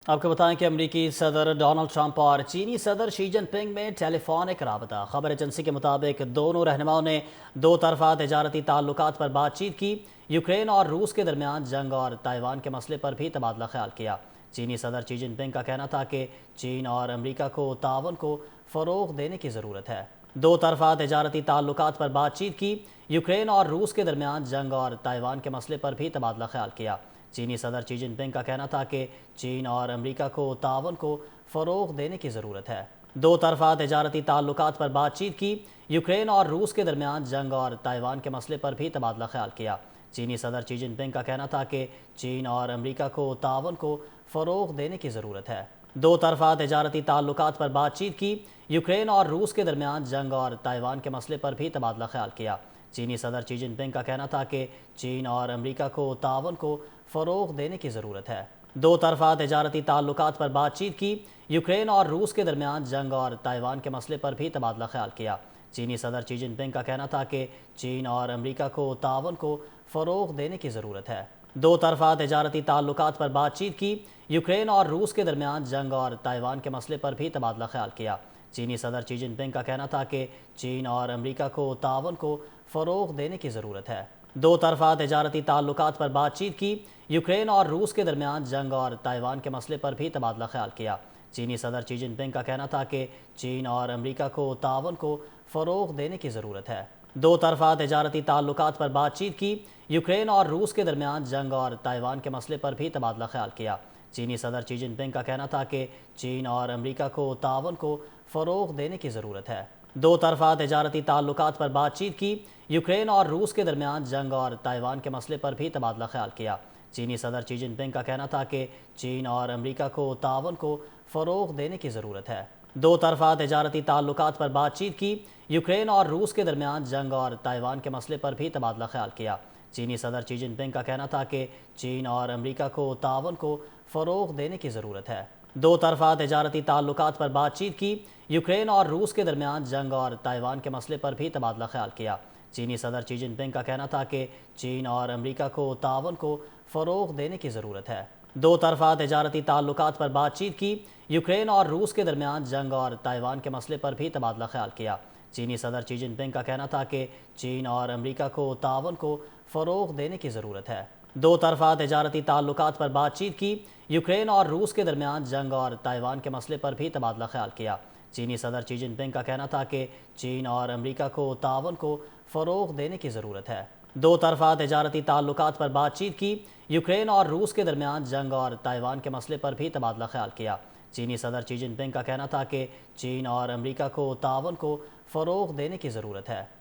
آپ کو بتائیں کہ امریکی صدر ڈونلڈ ٹرمپ اور چینی صدر شی جن پنگ میں ٹیلی فونک رابطہ۔ خبر ایجنسی کے مطابق دونوں رہنماؤں نے دو طرفہ تجارتی تعلقات پر بات چیت کی، یوکرین اور روس کے درمیان جنگ اور تائیوان کے مسئلے پر بھی تبادلہ خیال کیا۔ چینی صدر شی جن پنگ کا کہنا تھا کہ چین اور امریکہ کو تعاون کو فروغ دینے کی ضرورت ہے۔ دو طرفہ تجارتی تعلقات پر بات چیت کی، یوکرین اور روس کے درمیان جنگ اور تائیوان کے مسئلے پر بھی تبادلہ خیال کیا۔ چینی صدر شی جن پنگ کا کہنا تھا کہ چین اور امریکہ کو تعاون کو فروغ دینے کی ضرورت ہے۔ دو طرفہ تجارتی تعلقات پر بات چیت کی، یوکرین اور روس کے درمیان جنگ اور تائیوان کے مسئلے پر بھی تبادلہ خیال کیا۔ چینی صدر شی جن پنگ کا کہنا تھا کہ چین اور امریکہ کو تعاون کو فروغ دینے کی ضرورت ہے۔ دو طرفہ تجارتی تعلقات پر بات چیت کی، یوکرین اور روس کے درمیان جنگ اور تائیوان کے مسئلے پر بھی تبادلہ خیال کیا۔ چینی صدر شی جن پنگ کا کہنا تھا کہ چین اور امریکہ کو تعاون کو فروغ دینے کی ضرورت ہے۔ دو طرفہ تجارتی تعلقات پر بات چیت کی، یوکرین اور روس کے درمیان جنگ اور تائیوان کے مسئلے پر بھی تبادلہ خیال کیا۔ چینی صدر شی جن پنگ کا کہنا تھا کہ چین اور امریکہ کو تعاون کو فروغ دینے کی ضرورت ہے۔ دو طرفہ تجارتی تعلقات پر بات چیت کی، یوکرین اور روس کے درمیان جنگ اور تائیوان کے مسئلے پر بھی تبادلہ خیال کیا۔ چینی صدر شی جن پنگ کا کہنا تھا کہ چین اور امریکہ کو تعاون کو فروغ دینے کی ضرورت ہے۔ دو طرفہ تجارتی تعلقات پر بات چیت کی، یوکرین اور روس کے درمیان جنگ اور تائیوان کے مسئلے پر بھی تبادلہ خیال کیا۔ چینی صدر شی جن پنگ کا کہنا تھا کہ چین اور امریکہ کو تعاون کو فروغ دینے کی ضرورت ہے۔ دو طرفہ تجارتی تعلقات پر بات چیت کی، یوکرین اور روس کے درمیان جنگ اور تائیوان کے مسئلے پر بھی تبادلہ خیال کیا۔ چینی صدر شی جن پنگ کا کہنا تھا کہ چین اور امریکہ کو تعاون کو فروغ دینے کی ضرورت ہے۔ دو طرفہ تجارتی تعلقات پر بات چیت کی، یوکرین اور روس کے درمیان جنگ اور تائیوان کے مسئلے پر بھی تبادلہ خیال کیا۔ چینی صدر شی جن پنگ کا کہنا تھا کہ چین اور امریکہ کو تعاون کو فروغ دینے کی ضرورت ہے۔ دو طرفہ تجارتی تعلقات پر بات چیت کی، یوکرین اور روس کے درمیان جنگ اور تائیوان کے مسئلے پر بھی تبادلہ خیال کیا۔ چینی صدر شی جن پنگ کا کہنا تھا کہ چین اور امریکہ کو تعاون کو فروغ دینے کی ضرورت ہے۔ دو طرفہ تجارتی تعلقات پر بات چیت کی، یوکرین اور روس کے درمیان جنگ اور تائیوان کے مسئلے پر بھی تبادلہ خیال کیا۔ چینی صدر شی جن پنگ کا کہنا تھا کہ چین اور امریکہ کو تعاون کو فروغ دینے کی ضرورت ہے۔ دو طرفہ تجارتی تعلقات پر بات چیت کی، یوکرین اور روس کے درمیان جنگ اور تائیوان کے مسئلے پر بھی تبادلہ خیال کیا۔ چینی صدر شی جن پنگ کا کہنا تھا کہ چین اور امریکہ کو تعاون کو فروغ دینے کی ضرورت ہے۔ دو طرفہ تجارتی تعلقات پر بات چیت کی، یوکرین اور روس کے درمیان جنگ اور تائیوان کے مسئلے پر بھی تبادلہ خیال کیا۔ چینی صدر شی جن پنگ کا کہنا تھا کہ چین اور امریکہ کو تعاون کو فروغ دینے کی ضرورت ہے۔ دو طرفہ تجارتی تعلقات پر بات چیت کی، یوکرین اور روس کے درمیان جنگ اور تائیوان کے مسئلے پر بھی تبادلہ خیال کیا۔ چینی صدر شی جن پنگ کا کہنا تھا کہ چین اور امریکہ کو تعاون کو فروغ دینے کی ضرورت ہے۔